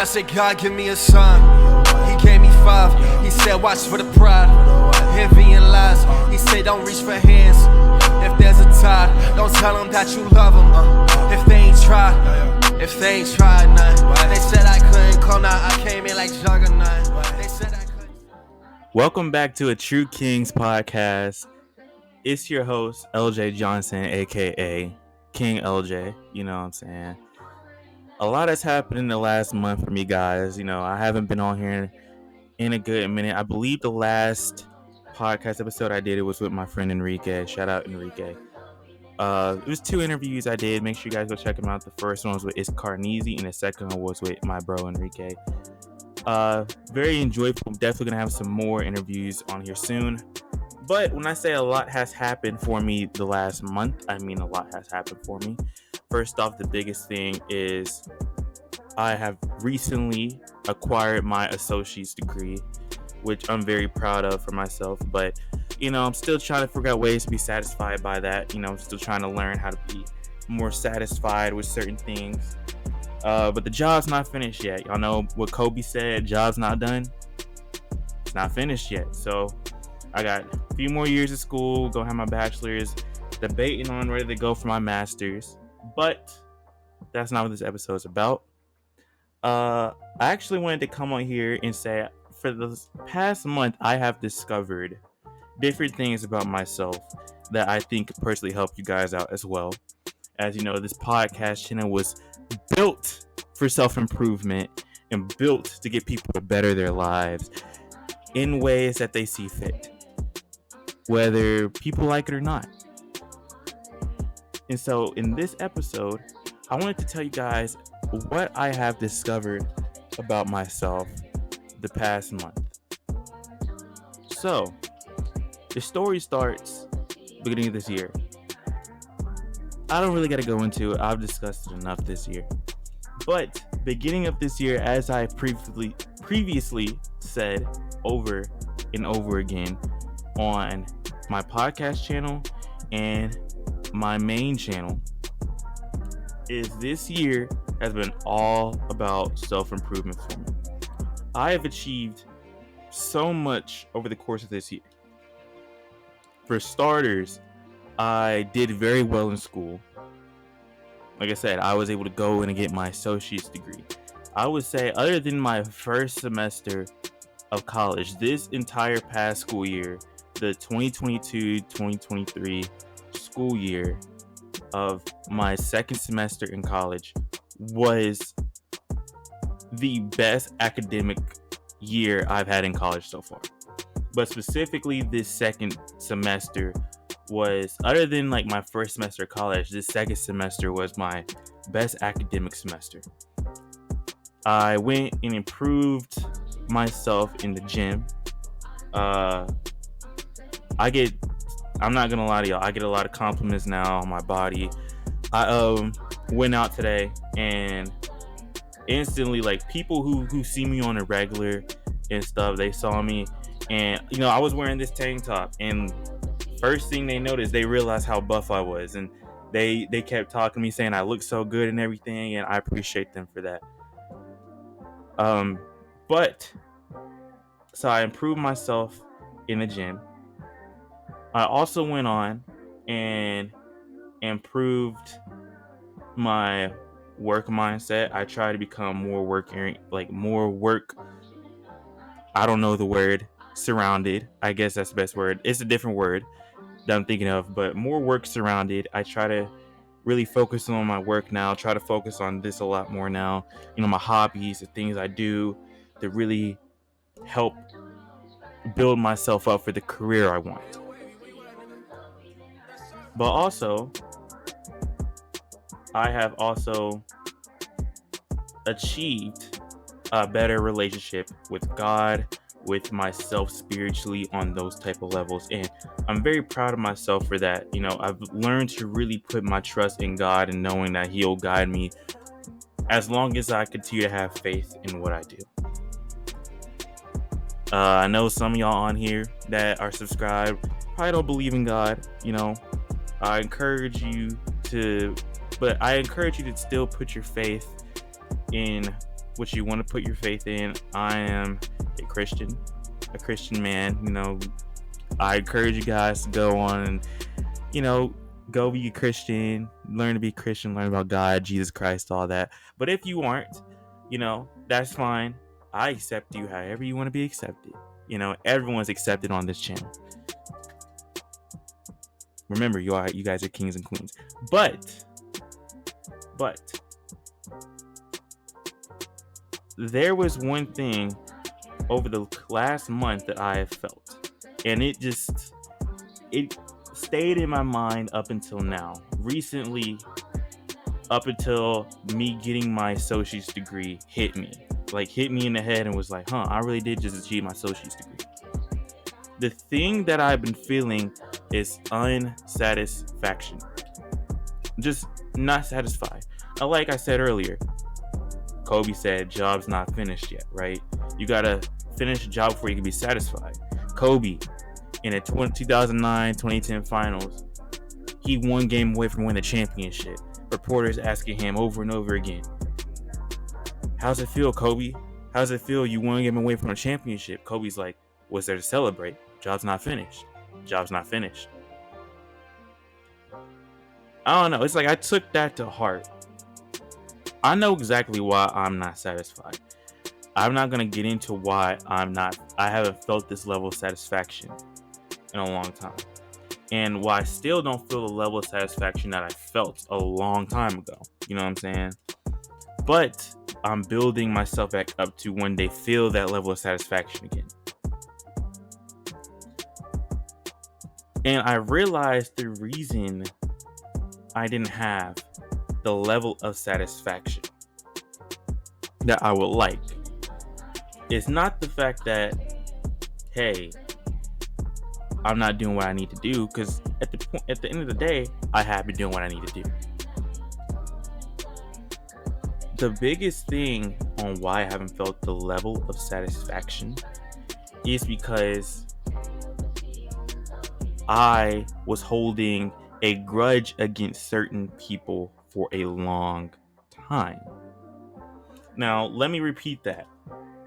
I said, God, give me a sign. He gave me 5. He said, watch for the pride. Envy and lies. He said, don't reach for hands. If there's a tide, don't tell them that you love them. If they ain't tried, nah. They said I couldn't come out. I came in like Juggernaut. They said I couldn't. Welcome back to a True Kings podcast. It's your host, LJ Johnson, aka King LJ. You know what I'm saying? A lot has happened in the last month for me, guys. You know, I haven't been on here in a good minute. I believe the last podcast episode I did, it was with my friend Enrique. Shout out Enrique. It was 2 interviews I did. Make sure you guys go check them out. The first one was with Iscarnese, and the second one was with my bro Enrique. Very enjoyable. Definitely gonna have some more interviews on here soon. But when I say a lot has happened for me the last month, I mean a lot has happened for me. First off, the biggest thing is I have recently acquired my associate's degree, which I'm very proud of for myself. But, you know, I'm still trying to figure out ways to be satisfied by that. You know, I'm still trying to learn how to be more satisfied with certain things. But the job's not finished yet. Y'all know what Kobe said, job's not done. It's not finished yet. So I got a few more years of school, gonna have my bachelor's, debating on ready to go for my master's. But that's not what this episode is about. I actually wanted to come on here and say, for the past month, I have discovered different things about myself that I think could personally help you guys out as well. As you know, this podcast channel was built for self-improvement and built to get people to better their lives in ways that they see fit, whether people like it or not. And so in this episode, I wanted to tell you guys what I have discovered about myself the past month. So the story starts beginning of this year. I don't really got to go into it. I've discussed it enough this year. But beginning of this year, as I previously said over and over again on my podcast channel and my main channel, is this year has been all about self-improvement for me. I have achieved so much over the course of this year. For starters, I did very well in school. Like I said, I was able to go in and get my associate's degree. I would say, other than my first semester of college, this entire past school year, the 2022-2023 school year of my second semester in college, was the best academic year I've had in college so far. But specifically, this second semester was, other than like my first semester of college, this second semester was my best academic semester. I went and improved myself in the gym. I'm not gonna lie to y'all, I get a lot of compliments now on my body. I went out today and instantly, like, people who see me on a regular and stuff, they saw me, and you know, I was wearing this tank top, and first thing they noticed, they realized how buff I was, and they kept talking to me, saying I look so good and everything, and I appreciate them for that. But so I improved myself in the gym. I also went on and improved my work mindset. I try to become more work, I don't know the word, surrounded. I guess that's the best word. It's a different word that I'm thinking of, but more work surrounded. I try to really focus on my work now, try to focus on this a lot more now. You know, my hobbies, the things I do to really help build myself up for the career I want. But also, I have also achieved a better relationship with God, with myself spiritually, on those type of levels, and I'm very proud of myself for that. You know, I've learned to really put my trust in God and knowing that He'll guide me as long as I continue to have faith in what I do. I know some of y'all on here that are subscribed probably don't believe in God. You know, I encourage you to still put your faith in what you want to put your faith in. I am a Christian man. I encourage you guys to go on and, go be a Christian, learn to be Christian, learn about God, Jesus Christ, all that. But if you aren't, that's fine. I accept you however you want to be accepted. Everyone's accepted on this channel. Remember, you guys are kings and queens. But there was one thing over the last month that I have felt, and it stayed in my mind up until now. Recently, up until me getting my associate's degree, hit me in the head and was like, I really did just achieve my associate's degree. The thing that I've been feeling is unsatisfaction. Just not satisfied. Like I said earlier, Kobe said, job's not finished yet, right? You gotta finish a job before you can be satisfied. Kobe, in the 2009-2010 finals, he one game away from winning the championship. Reporters asking him over and over again, how's it feel, Kobe? How's it feel? You one game away from a championship. Kobe's like, what's there to celebrate? Job's not finished. Job's not finished. I don't know. It's like I took that to heart. I know exactly why I'm not satisfied. I'm not going to get into why I haven't felt this level of satisfaction in a long time. And why I still don't feel the level of satisfaction that I felt a long time ago. You know what I'm saying? But I'm building myself back up to one day feel that level of satisfaction again. And I realized the reason I didn't have the level of satisfaction that I would like is not the fact that, hey, I'm not doing what I need to do, because at the end of the day, I have been doing what I need to do. The biggest thing on why I haven't felt the level of satisfaction is because I was holding a grudge against certain people for a long time. Now, let me repeat that.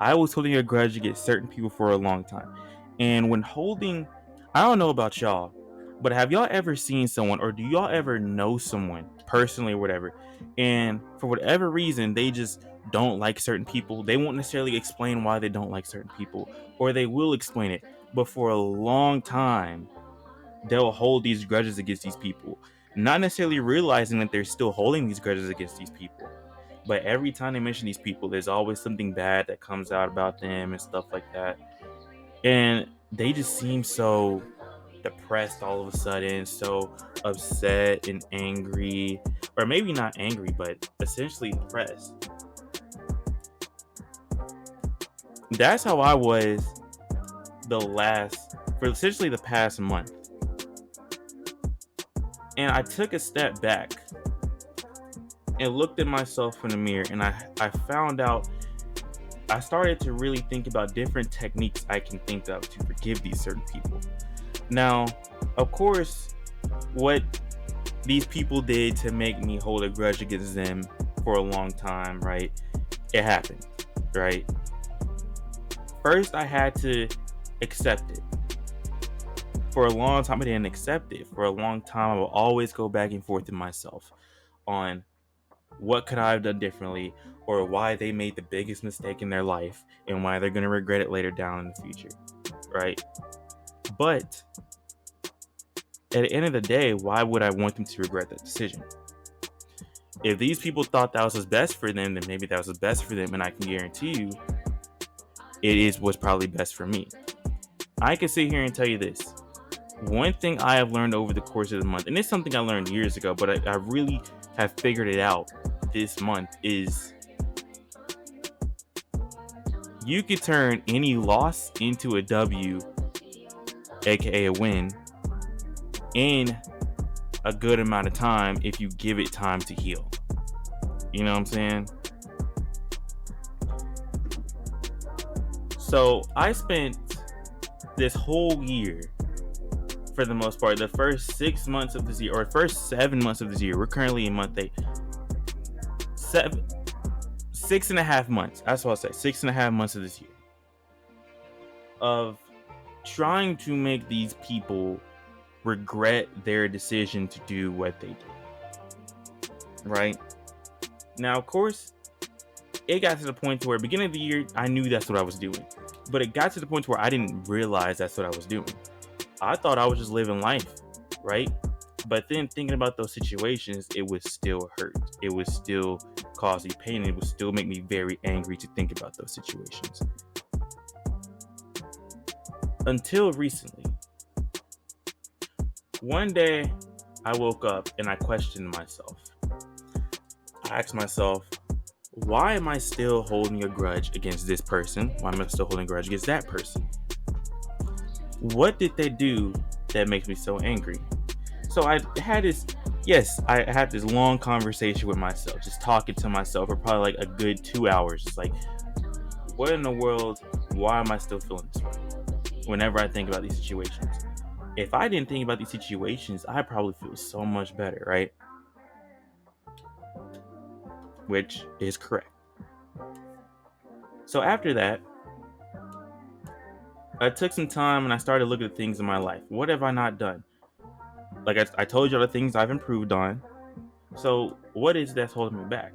I was holding a grudge against certain people for a long time. And when holding, I don't know about y'all, but have y'all ever seen someone, or do y'all ever know someone personally or whatever, and for whatever reason, they just don't like certain people? They won't necessarily explain why they don't like certain people, or they will explain it, but for a long time, they'll hold these grudges against these people, not necessarily realizing that they're still holding these grudges against these people. But every time they mention these people, there's always something bad that comes out about them and stuff like that. And they just seem so depressed all of a sudden, so upset and angry, or maybe not angry, but essentially depressed. That's how I was for essentially the past month. And I took a step back and looked at myself in the mirror, and I found out, I started to really think about different techniques I can think of to forgive these certain people. Now, of course, what these people did to make me hold a grudge against them for a long time, right? It happened, right? First, I had to accept it. For a long time, I didn't accept it. For a long time, I would always go back and forth with myself on what could I have done differently, or why they made the biggest mistake in their life and why they're going to regret it later down in the future, right? But at the end of the day, why would I want them to regret that decision? If these people thought that was what's best for them, then maybe that was what's best for them, and I can guarantee you it is what's probably best for me. I can sit here and tell you this. One thing I have learned over the course of the month, and it's something I learned years ago, but I really have figured it out this month, is you could turn any loss into a W, aka a win, in a good amount of time if you give it time to heal. You know what I'm saying? So I spent this whole year, for the most part, the first 6 months of this year, or first 7 months of this year, we're currently in month 8, 6.5 months. That's what I'll say. 6.5 months of this year of trying to make these people regret their decision to do what they did. Right? Now, of course, it got to the point to where beginning of the year, I knew that's what I was doing. But it got to the point where I didn't realize that's what I was doing. I thought I was just living life, right? But then thinking about those situations, it would still hurt. It would still cause me pain. It would still make me very angry to think about those situations. Until recently. One day, I woke up and I questioned myself. I asked myself, why am I still holding a grudge against this person? Why am I still holding a grudge against that person? What did they do that makes me so angry? So I had this long conversation with myself, just talking to myself for probably like a good 2 hours. It's like, what in the world? Why am I still feeling this way? Whenever I think about these situations. If I didn't think about these situations, I'd probably feel so much better, right? Which is correct. So after that, I took some time and I started looking at things in my life. What have I not done? Like I told you all the things I've improved on. So what is that's holding me back?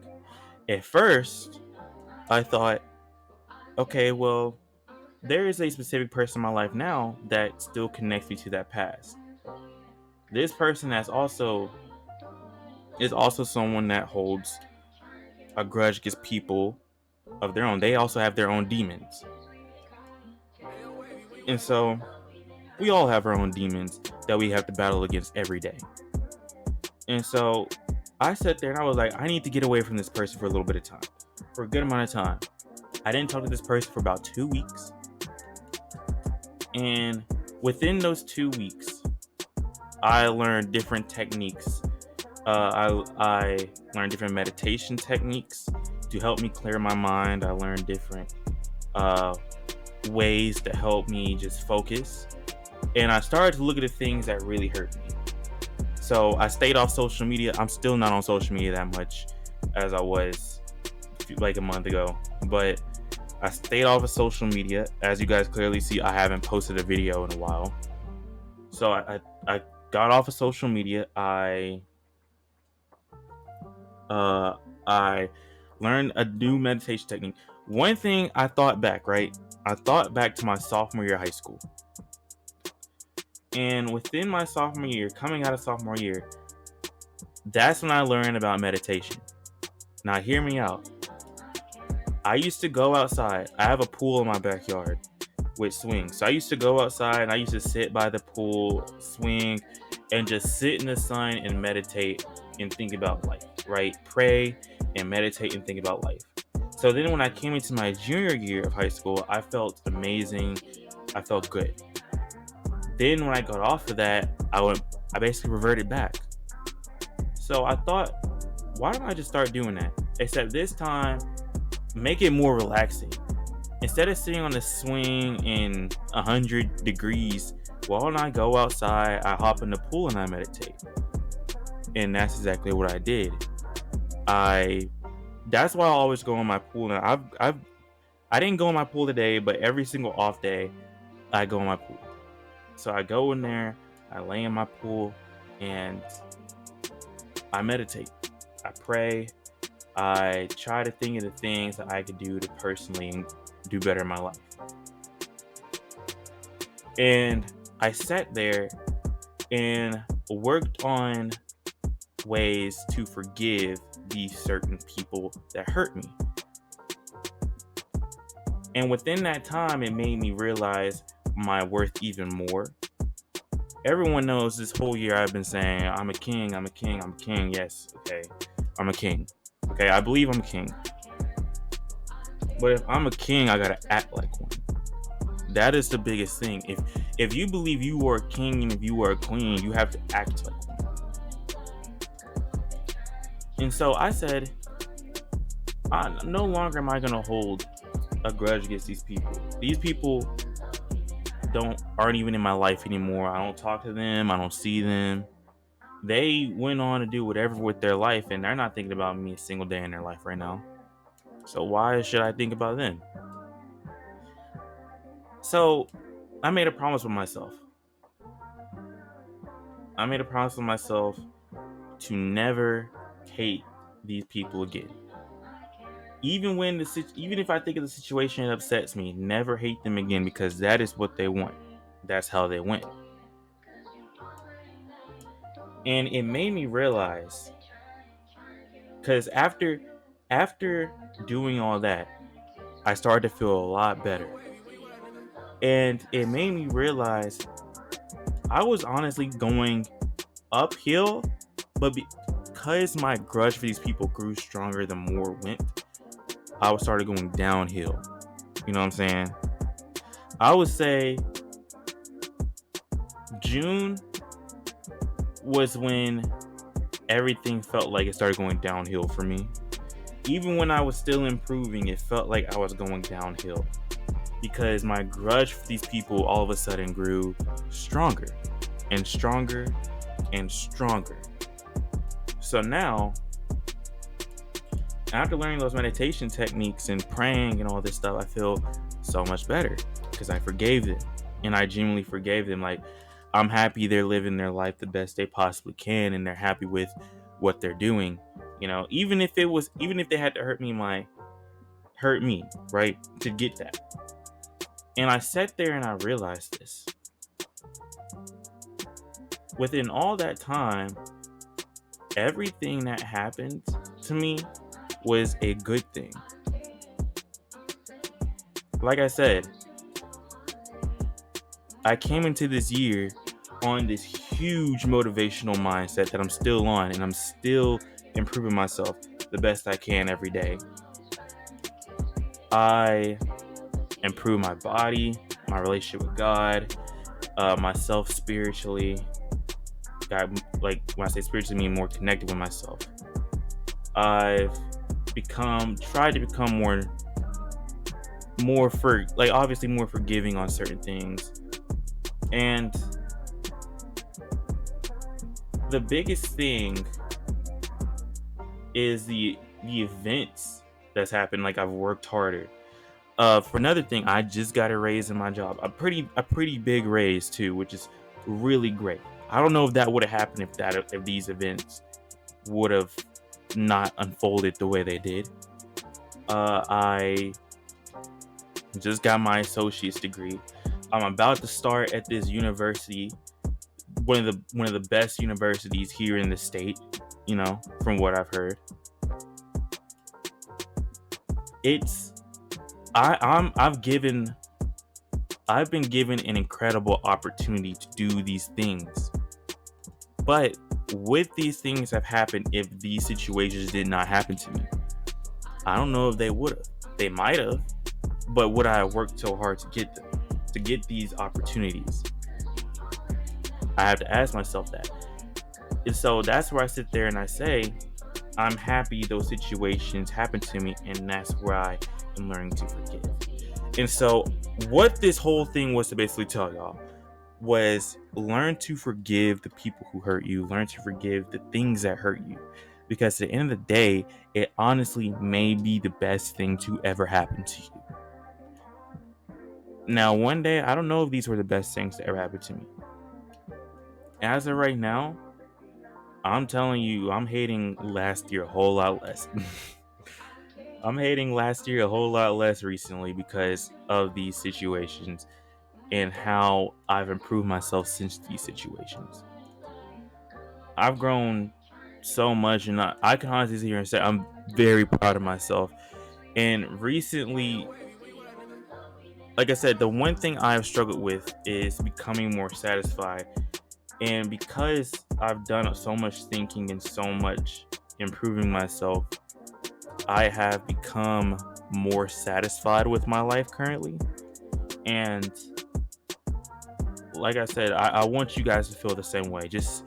At first, I thought, okay, well, there is a specific person in my life now that still connects me to that past. This person is also someone that holds a grudge against people of their own. They also have their own demons. And so we all have our own demons that we have to battle against every day. And so I sat there and I was like, I need to get away from this person for a little bit of time, for a good amount of time. I didn't talk to this person for about 2 weeks. And within those 2 weeks, I learned different techniques. I learned different meditation techniques to help me clear my mind. I learned different ways to help me just focus. And I started to look at the things that really hurt me. So I stayed off social media. I'm still not on social media that much as I was like a month ago. But I stayed off of social media. As you guys clearly see, I haven't posted a video in a while. So I got off of social media. I learned a new meditation technique. One thing I thought back, right? I thought back to my sophomore year of high school. And within my sophomore year, coming out of sophomore year, that's when I learned about meditation. Now, hear me out. I used to go outside. I have a pool in my backyard with swings. So I used to go outside and I used to sit by the pool, swing, and just sit in the sun and meditate and think about life, right? Pray and meditate and think about life. So then when I came into my junior year of high school, I felt amazing. I felt good. Then when I got off of that, I basically reverted back. So I thought, why don't I just start doing that? Except this time, make it more relaxing. Instead of sitting on the swing in 100 degrees, why don't I go outside, I hop in the pool and I meditate? And that's exactly what I did. That's why I always go in my pool. Now I didn't go in my pool today, but every single off day, I go in my pool. So I go in there, I lay in my pool, and I meditate. I pray. I try to think of the things that I could do to personally do better in my life. And I sat there and worked on ways to forgive these certain people that hurt me. And within that time, it made me realize my worth even more. Everyone knows this whole year I've been saying, I'm a king, I'm a king, I'm a king. Yes, okay, I'm a king. Okay, I believe I'm a king. But if I'm a king, I gotta act like one. That is the biggest thing. If you believe you are a king and if you are a queen, you have to act like one. And so I said, no longer am I gonna hold a grudge against these people. These people aren't even in my life anymore. I don't talk to them. I don't see them. They went on to do whatever with their life, and they're not thinking about me a single day in their life right now. So why should I think about them? So I made a promise with myself. To never hate these people again. Even if I think of the situation that upsets me, never hate them again, because that is what they want. That's how they win. And it made me realize, because after doing all that, I started to feel a lot better. And it made me realize I was honestly going uphill, but because my grudge for these people grew stronger the more it went, I started going downhill. You know what I'm saying? I would say June was when everything felt like it started going downhill for me. Even when I was still improving, it felt like I was going downhill, because my grudge for these people all of a sudden grew stronger and stronger and stronger. So now, after learning those meditation techniques and praying and all this stuff, I feel so much better because I forgave them, and I genuinely forgave them. Like, I'm happy they're living their life the best they possibly can, and they're happy with what they're doing. You know, even if they had to hurt me, right, to get that. And I sat there and I realized this. Within all that time, everything that happened to me was a good thing. Like I said, I came into this year on this huge motivational mindset that I'm still on, and I'm still improving myself the best I can every day. I improve my body, my relationship with God, myself spiritually. Like, when I say spiritually, I mean more connected with myself. I've tried to become more forgiving on certain things. And the biggest thing is the events that's happened. Like, I've worked harder. For another thing, I just got a raise in my job. A pretty big raise too, which is really great. I don't know if that would have happened if these events would have not unfolded the way they did. I just got my associate's degree. I'm about to start at this university, one of the best universities here in the state, you know, from what I've heard. I've been given an incredible opportunity to do these things. But would these things have happened if these situations did not happen to me? I don't know if they would have. They might have. But would I have worked so hard to get them? To get these opportunities? I have to ask myself that. And so that's where I sit there and I say, I'm happy those situations happened to me, and that's where I am learning to forgive. And so what this whole thing was to basically tell y'all was, learn to forgive the people who hurt you. Learn to forgive the things that hurt you. Because at the end of the day, it honestly may be the best thing to ever happen to you. Now, one day, I don't know if these were the best things to ever happen to me. As of right now, I'm telling you, I'm hating last year a whole lot less. I'm hating last year a whole lot less recently because of these situations and how I've improved myself since these situations. I've grown so much, and I can honestly sit here and say I'm very proud of myself. And recently, like I said, the one thing I've struggled with is becoming more satisfied. And because I've done so much thinking and so much improving myself, I have become more satisfied with my life currently. And like I said, I want you guys to feel the same way. Just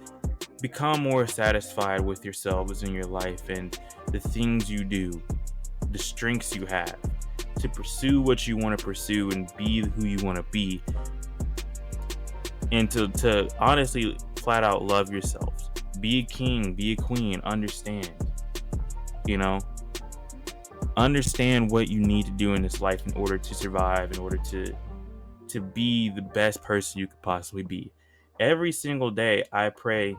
become more satisfied with yourselves and your life and the things you do, the strengths you have, to pursue what you want to pursue and be who you want to be. And to honestly flat out love yourselves. Be a king, be a queen, understand. You know? understand what you need to do in this life in order to survive, in order to be the best person you could possibly be. Every single day I pray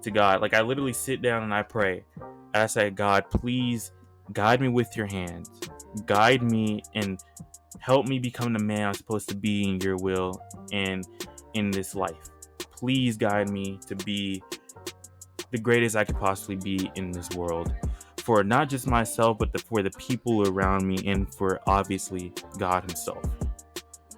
to God. Like, I literally sit down and I pray. And I say, God, please guide me with your hands. Guide me and help me become the man I'm supposed to be in your will and in this life. Please guide me to be the greatest I could possibly be in this world. For not just myself, but for the people around me, and for obviously God himself.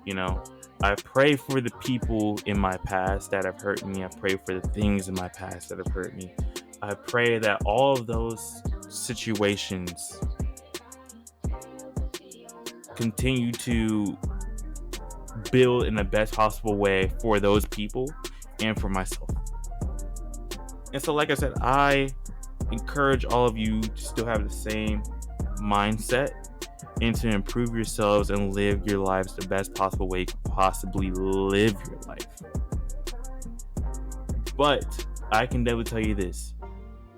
You know, I pray for the people in my past that have hurt me. I pray for the things in my past that have hurt me. I pray that all of those situations continue to build in the best possible way for those people and for myself. And so, like I said, I encourage all of you to still have the same mindset and to improve yourselves and live your lives the best possible way you could possibly live your life. But I can definitely tell you this: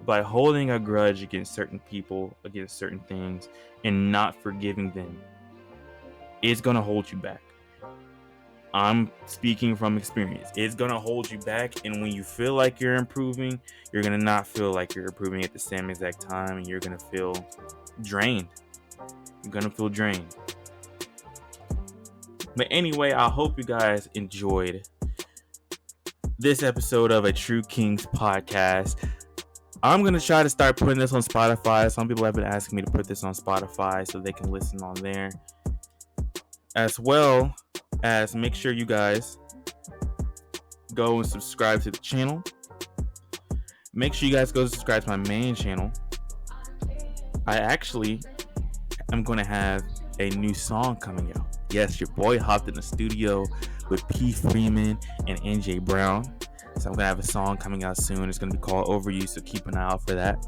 by holding a grudge against certain people, against certain things, and not forgiving them, it's going to hold you back. I'm speaking from experience. It's going to hold you back, and when you feel like you're improving, you're going to not feel like you're improving at the same exact time, and you're going to feel drained. You're going to feel drained. But anyway, I hope you guys enjoyed this episode of A True Kings podcast. I'm going to try to start putting this on Spotify. Some people have been asking me to put this on Spotify so they can listen on there. As well as make sure you guys go and subscribe to the channel. Make sure you guys go subscribe to my main channel. I actually am going to have a new song coming out. Yes, your boy hopped in the studio with P. Freeman and NJ Brown. So I'm going to have a song coming out soon. It's going to be called Over You, so keep an eye out for that.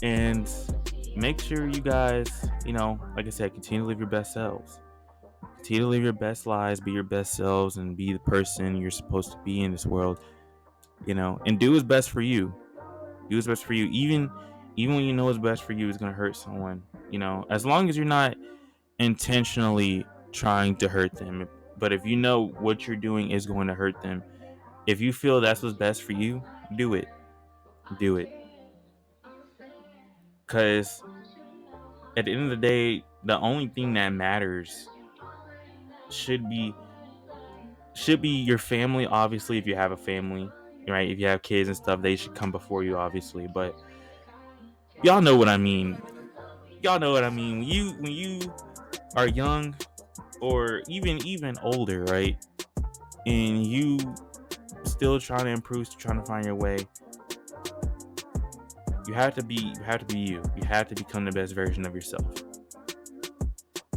And make sure you guys, like I said, continue to live your best selves. Continue to live your best lives, be your best selves, and be the person you're supposed to be in this world, and do what's best for you. Do what's best for you. Even when you know what's best for you is going to hurt someone, as long as you're not intentionally trying to hurt them. But if you know what you're doing is going to hurt them, if you feel that's what's best for you, do it. Do it. Because at the end of the day, the only thing that matters should be your family. Obviously, if you have a family, right? If you have kids and stuff, they should come before you, obviously. But y'all know what I mean. When you are young or even older, right? And you still trying to improve, trying to find your way. You have to be you. You have to become the best version of yourself.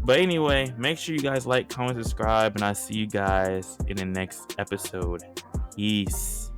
But anyway, make sure you guys like, comment, subscribe, and I'll see you guys in the next episode. Peace.